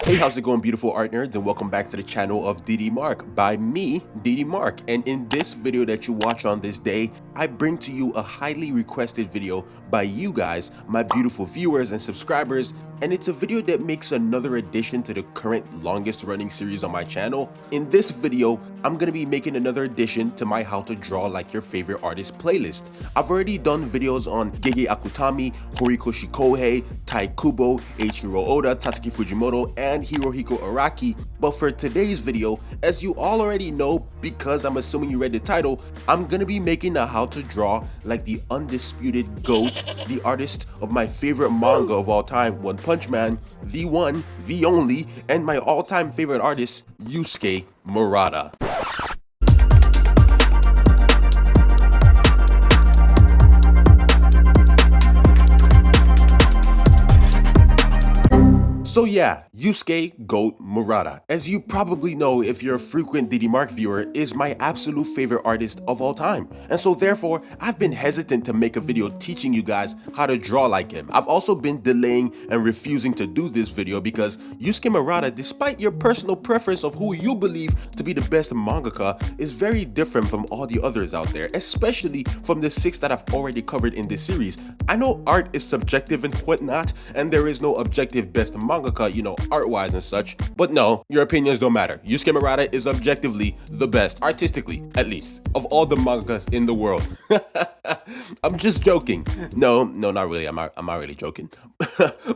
Hey, how's it going, beautiful art nerds, and welcome back to the channel of DD Mark by me, DD Mark. And in this video that you watch on this day, I bring to you a highly requested video by you guys, my beautiful viewers and subscribers, and it's a video that makes another addition to the current longest running series on my channel. In this video, I'm gonna be making another addition to my how to draw like your favorite artist playlist. I've already done videos on Gege Akutami, Horikoshi Kohei, Tai Kubo, Eiichiro Oda, Tatsuki Fujimoto, and Hirohiko Araki. But for today's video, as you all already know, because I'm assuming you read the title, I'm gonna be making a how to draw like the undisputed GOAT, the artist of my favorite manga of all time, One Punch Man, the one, the only, and my all-time favorite artist, Yusuke Murata. So yeah, Yusuke GOAT Murata, as you probably know if you're a frequent DD Mark viewer, is my absolute favorite artist of all time. And so therefore, I've been hesitant to make a video teaching you guys how to draw like him. I've also been delaying and refusing to do this video because Yusuke Murata, despite your personal preference of who you believe to be the best mangaka, is very different from all the others out there, especially from the 6 that I've already covered in this series. I know art is subjective and whatnot, and there is no objective best manga, you know, art-wise and such, but no, your opinions don't matter. Yusuke Murata is objectively the best, artistically at least, of all the mangakas in the world. I'm just joking. No, not really. I'm not really joking.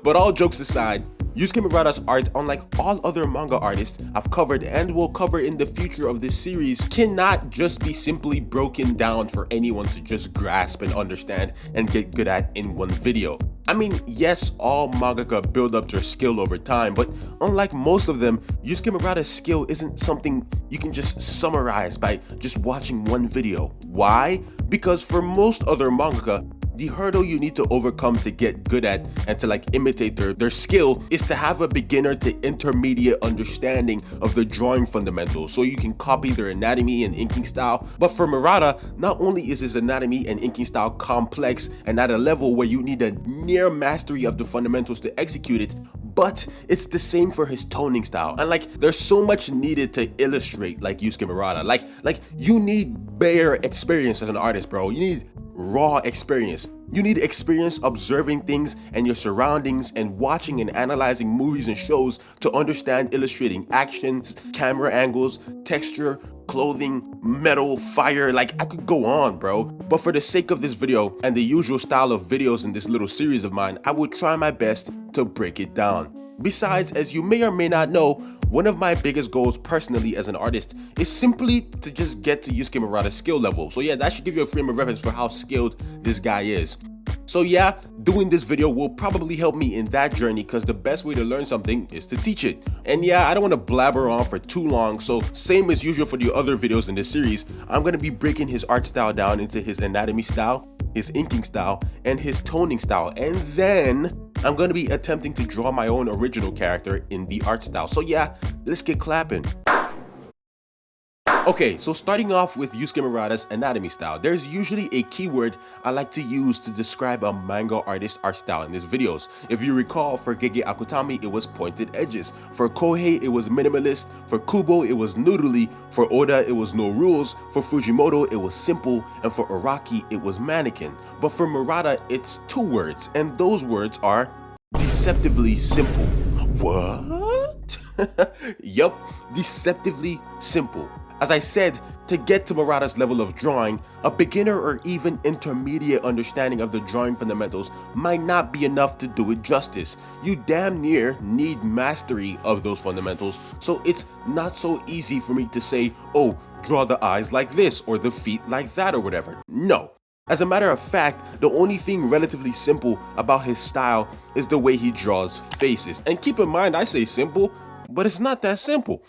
But all jokes aside, Yusuke Murata's art, unlike all other manga artists I've covered and will cover in the future of this series, cannot just be simply broken down for anyone to just grasp and understand and get good at in one video. I mean, yes, all mangaka build up their skill over time, but unlike most of them, Yusuke Murata's skill isn't something you can just summarize by just watching one video. Why? Because for most other mangaka, the hurdle you need to overcome to get good at and to like imitate their skill is to have a beginner to intermediate understanding of the drawing fundamentals so you can copy their anatomy and inking style. But for Murata, not only is his anatomy and inking style complex and at a level where you need a near mastery of the fundamentals to execute it, but it's the same for his toning style. And like, there's so much needed to illustrate like Yusuke Murata. Like you need bare experience as an artist, bro. You need raw experience. You need experience observing things and your surroundings and watching and analyzing movies and shows to understand illustrating actions, camera angles, texture, clothing, metal, fire. Like, I could go on, bro. But for the sake of this video and the usual style of videos in this little series of mine, I will try my best to break it down. Besides, as you may or may not know, one of my biggest goals personally as an artist is simply to just get to Yusuke Murata's skill level. So yeah, that should give you a frame of reference for how skilled this guy is. So yeah, doing this video will probably help me in that journey because the best way to learn something is to teach it. And yeah, I don't want to blabber on for too long, so same as usual for the other videos in this series, I'm going to be breaking his art style down into his anatomy style, his inking style, and his toning style. And then I'm going to be attempting to draw my own original character in the art style. So yeah, let's get clapping. Okay, so starting off with Yusuke Murata's anatomy style, there's usually a keyword I like to use to describe a manga artist art style in his videos. If you recall, for Gege Akutami, it was pointed edges. For Kohei, it was minimalist. For Kubo, it was noodly. For Oda, it was no rules. For Fujimoto, it was simple. And for Araki, it was mannequin. But for Murata, it's 2 words, and those words are deceptively simple. What? Yup, deceptively simple. As I said, to get to Murata's level of drawing, a beginner or even intermediate understanding of the drawing fundamentals might not be enough to do it justice. You damn near need mastery of those fundamentals, so it's not so easy for me to say, oh, draw the eyes like this or the feet like that or whatever. No. As a matter of fact, the only thing relatively simple about his style is the way he draws faces. And keep in mind, I say simple, but it's not that simple.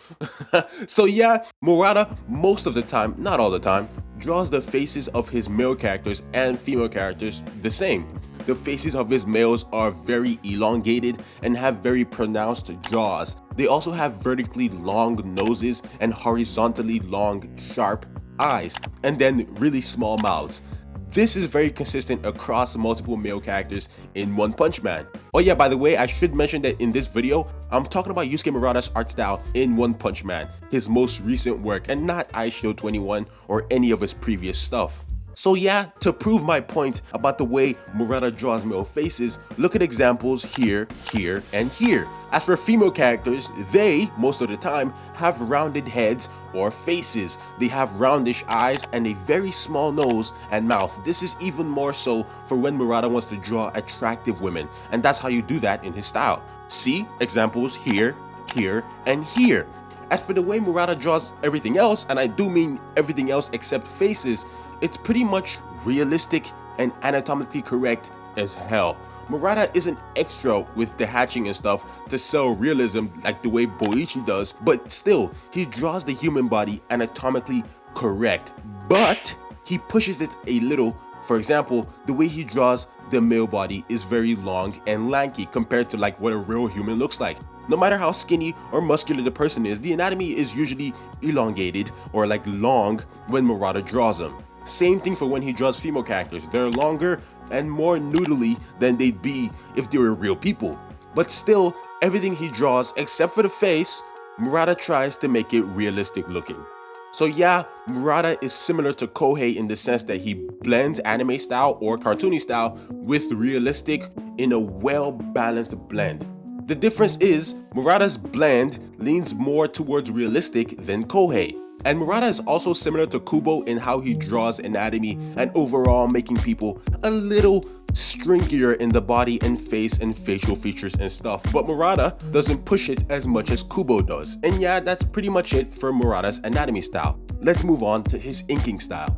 So yeah, Murata, most of the time, not all the time, draws the faces of his male characters and female characters the same. The faces of his males are very elongated and have very pronounced jaws. They also have vertically long noses and horizontally long, sharp eyes, and then really small mouths. This is very consistent across multiple male characters in One Punch Man. Oh yeah, by the way, I should mention that in this video, I'm talking about Yusuke Murata's art style in One Punch Man, his most recent work, and not Aisho 21 or any of his previous stuff. So yeah, to prove my point about the way Murata draws male faces, look at examples here, here, and here. As for female characters, they, most of the time, have rounded heads or faces. They have roundish eyes and a very small nose and mouth. This is even more so for when Murata wants to draw attractive women, and that's how you do that in his style. See examples here, here, and here. As for the way Murata draws everything else, and I do mean everything else except faces, it's pretty much realistic and anatomically correct as hell. Murata isn't extra with the hatching and stuff to sell realism like the way Boichi does, but still, he draws the human body anatomically correct, but he pushes it a little. For example, the way he draws the male body is very long and lanky compared to like what a real human looks like. No matter how skinny or muscular the person is, the anatomy is usually elongated or like long when Murata draws them. Same thing for when he draws female characters. They're longer and more noodly than they'd be if they were real people. But still, everything he draws except for the face, Murata tries to make it realistic looking. So yeah, Murata is similar to Kohei in the sense that he blends anime style or cartoony style with realistic in a well-balanced blend. The difference is, Murata's blend leans more towards realistic than Kohei. And Murata is also similar to Kubo in how he draws anatomy and overall making people a little stringier in the body and face and facial features and stuff, but Murata doesn't push it as much as Kubo does. And yeah, that's pretty much it for Murata's anatomy style. Let's move on to his inking style.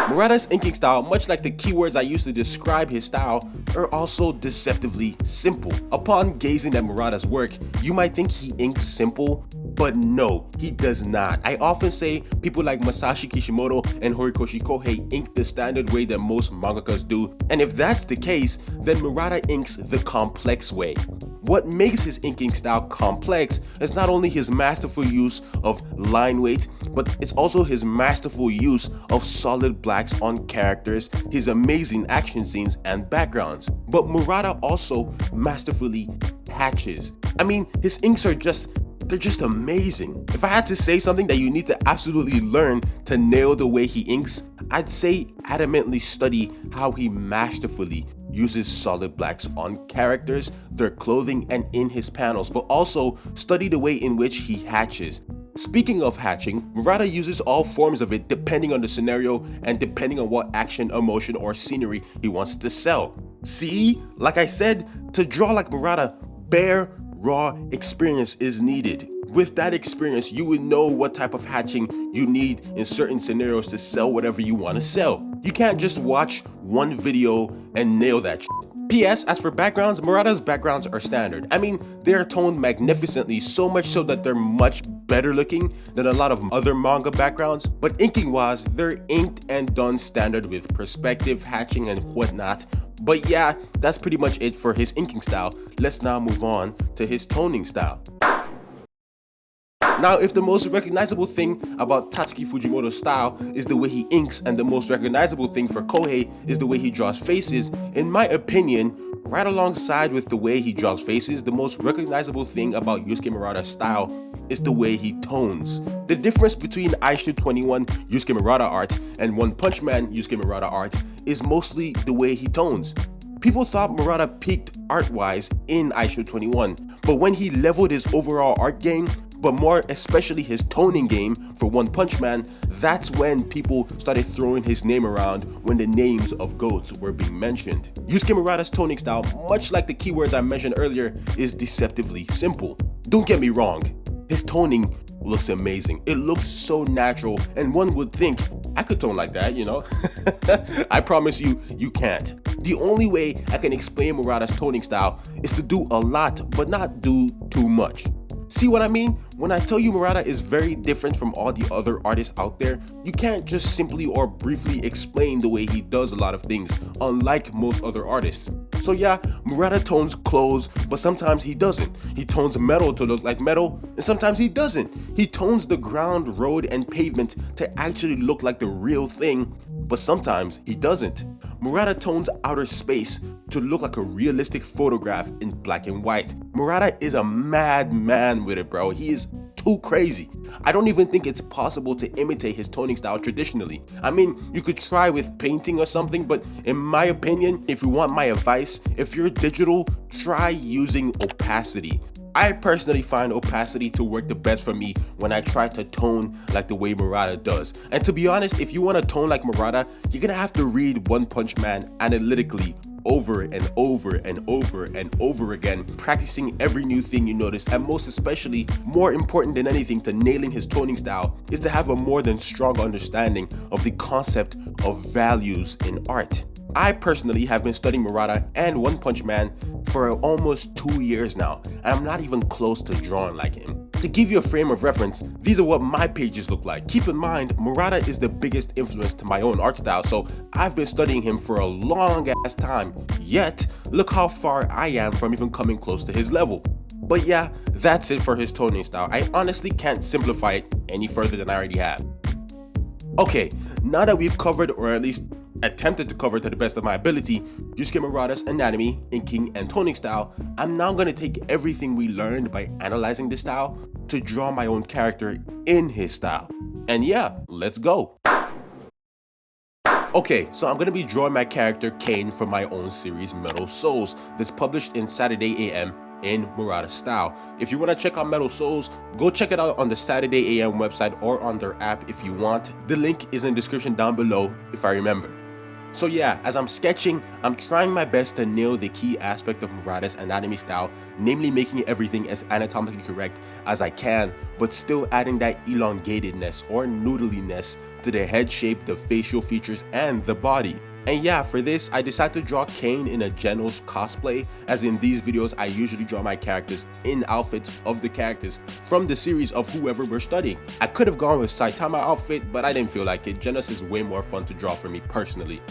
Murata's inking style, much like the keywords I used to describe his style, are also deceptively simple. Upon gazing at Murata's work, you might think he inks simple, but no, he does not. I often say people like Masashi Kishimoto and Horikoshi Kohei ink the standard way that most mangakas do, and if that's the case, then Murata inks the complex way. What makes his inking style complex is not only his masterful use of line weight, but it's also his masterful use of solid blacks on characters, his amazing action scenes and backgrounds. But Murata also masterfully hatches. I mean, his inks are they're just amazing. If I had to say something that you need to absolutely learn to nail the way he inks, I'd say adamantly study how he masterfully uses solid blacks on characters, their clothing, and in his panels, but also study the way in which he hatches. Speaking of hatching, Murata uses all forms of it depending on the scenario and depending on what action, emotion, or scenery he wants to sell. See, like I said, to draw like Murata, bare, raw experience is needed. With that experience, you would know what type of hatching you need in certain scenarios to sell whatever you want to sell. You can't just watch one video and nail that shit. P.S. As for backgrounds, Murata's backgrounds are standard. I mean, they are toned magnificently, so much so that they're much better looking than a lot of other manga backgrounds. But inking wise, they're inked and done standard with perspective, hatching, and whatnot. But yeah, that's pretty much it for his inking style. Let's now move on to his toning style. Now, if the most recognizable thing about Tatsuki Fujimoto's style is the way he inks and the most recognizable thing for Kohei is the way he draws faces, in my opinion, right alongside with the way he draws faces, the most recognizable thing about Yusuke Murata's style is the way he tones. The difference between Aisho 21 Yusuke Murata art and One Punch Man Yusuke Murata art is mostly the way he tones. People thought Murata peaked art-wise in Aisho 21, but when he leveled his overall art game, but more especially his toning game for One Punch Man, that's when people started throwing his name around when the names of GOATs were being mentioned. Yusuke Murata's toning style, much like the keywords I mentioned earlier, is deceptively simple. Don't get me wrong, his toning looks amazing. It looks so natural, and one would think, I could tone like that, you know? I promise you, you can't. The only way I can explain Murata's toning style is to do a lot, but not do too much. See what I mean? When I tell you Murata is very different from all the other artists out there, you can't just simply or briefly explain the way he does a lot of things, unlike most other artists. So yeah, Murata tones clothes, but sometimes he doesn't. He tones metal to look like metal, and sometimes he doesn't. He tones the ground, road, and pavement to actually look like the real thing, but sometimes he doesn't. Murata tones outer space to look like a realistic photograph in black and white. Murata is a madman with it, bro. He is too crazy. I don't even think it's possible to imitate his toning style traditionally. I mean, you could try with painting or something, but in my opinion, if you want my advice, if you're digital, try using opacity. I personally find opacity to work the best for me when I try to tone like the way Murata does. And to be honest, if you want to tone like Murata, you're gonna have to read One Punch Man analytically over and over and over and over again, practicing every new thing you notice, and most especially, more important than anything to nailing his toning style, is to have a more than strong understanding of the concept of values in art. I personally have been studying Murata and One Punch Man for almost 2 years now, and I'm not even close to drawing like him. To give you a frame of reference, these are what my pages look like. Keep in mind, Murata is the biggest influence to my own art style, so I've been studying him for a long ass time, yet look how far I am from even coming close to his level. But yeah, that's it for his toning style. I honestly can't simplify it any further than I already have. Okay, now that we've covered, or at least attempted to cover to the best of my ability, Yusuke Murata's anatomy, inking, and toning style, I'm now going to take everything we learned by analyzing this style to draw my own character in his style. And yeah, let's go. Okay, so I'm going to be drawing my character Kane from my own series Metal Souls that's published in Saturday AM in Murata style. If you want to check out Metal Souls, go check it out on the Saturday AM website or on their app if you want. The link is in the description down below if I remember. So yeah, as I'm sketching, I'm trying my best to nail the key aspect of Murata's anatomy style, namely making everything as anatomically correct as I can, but still adding that elongatedness or noodliness to the head shape, the facial features, and the body. And yeah, for this, I decided to draw Kane in a Genos cosplay, as in these videos I usually draw my characters in outfits of the characters from the series of whoever we're studying. I could have gone with Saitama outfit, but I didn't feel like it. Genos is way more fun to draw for me personally.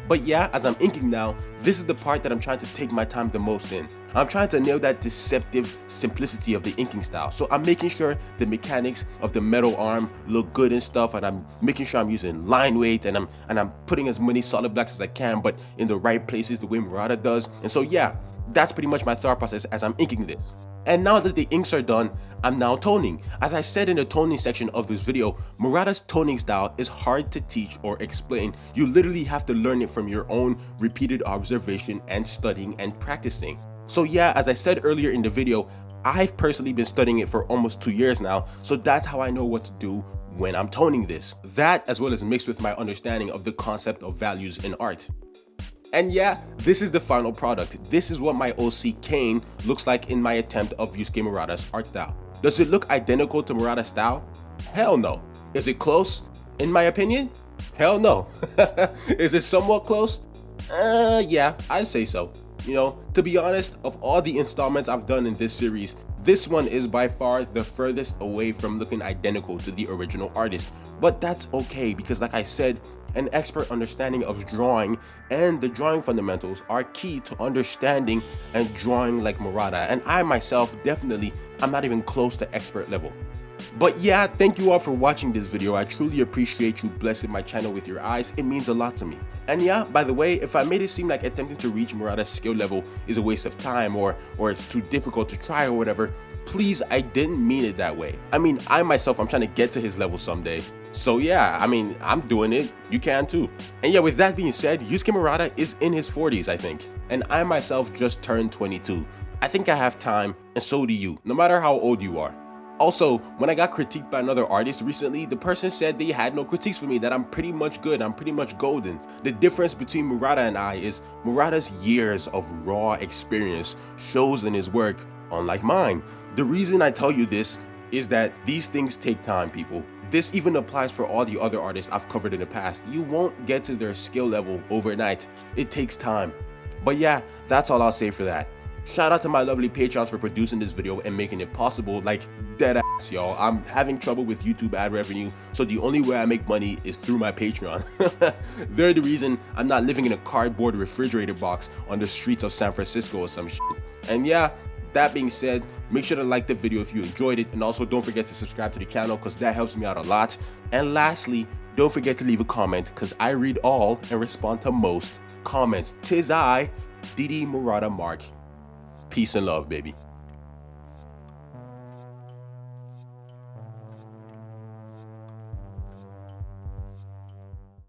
But yeah, as I'm inking now, this is the part that I'm trying to take my time the most in. I'm trying to nail that deceptive simplicity of the inking style. So I'm making sure the mechanics of the metal arm look good and stuff, and I'm making sure I'm using line weight, and I'm putting as many solid blacks as I can, but in the right places the way Murata does. And so yeah, that's pretty much my thought process as I'm inking this. And now that the inks are done, I'm now toning. As I said in the toning section of this video, Murata's toning style is hard to teach or explain. You literally have to learn it from your own repeated observation and studying and practicing. So yeah, as I said earlier in the video, I've personally been studying it for almost 2 years now, so that's how I know what to do when I'm toning this. That, as well as mixed with my understanding of the concept of values in art. And yeah, this is the final product. This is what my OC Kane looks like in my attempt of Yusuke Murata's art style. Does it look identical to Murata's style? Hell no. Is it close? In my opinion? Hell no. Is it somewhat close? Yeah, I'd say so. You know, to be honest, of all the installments I've done in this series, this one is by far the furthest away from looking identical to the original artist. But that's okay, because like I said, an expert understanding of drawing and the drawing fundamentals are key to understanding and drawing like Murata. And I myself, I'm not even close to expert level. But yeah, thank you all for watching this video. I truly appreciate you blessing my channel with your eyes. It means a lot to me. And yeah, by the way, if I made it seem like attempting to reach Murata's skill level is a waste of time, or it's too difficult to try or whatever, please, I didn't mean it that way. I mean, I myself, I'm trying to get to his level someday. So yeah, I mean, I'm doing it. You can too. And yeah, with that being said, Yusuke Murata is in his 40s, I think. And I myself just turned 22. I think I have time, and so do you, no matter how old you are. Also, when I got critiqued by another artist recently, the person said they had no critiques for me, that I'm pretty much good, I'm pretty much golden. The difference between Murata and I is Murata's years of raw experience shows in his work, unlike mine. The reason I tell you this is that these things take time, people. This even applies for all the other artists I've covered in the past. You won't get to their skill level overnight. It takes time. But yeah, that's all I'll say for that. Shout out to my lovely patrons for producing this video and making it possible. Like, dead ass, y'all. I'm having trouble with YouTube ad revenue, so the only way I make money is through my Patreon. They're the reason I'm not living in a cardboard refrigerator box on the streets of San Francisco or some shit. And yeah, that being said, make sure to like the video if you enjoyed it, and also don't forget to subscribe to the channel because that helps me out a lot. And lastly, Don't forget to leave a comment because I read all and respond to most comments. Tis I, Didi Murata Mark. Peace and love, baby.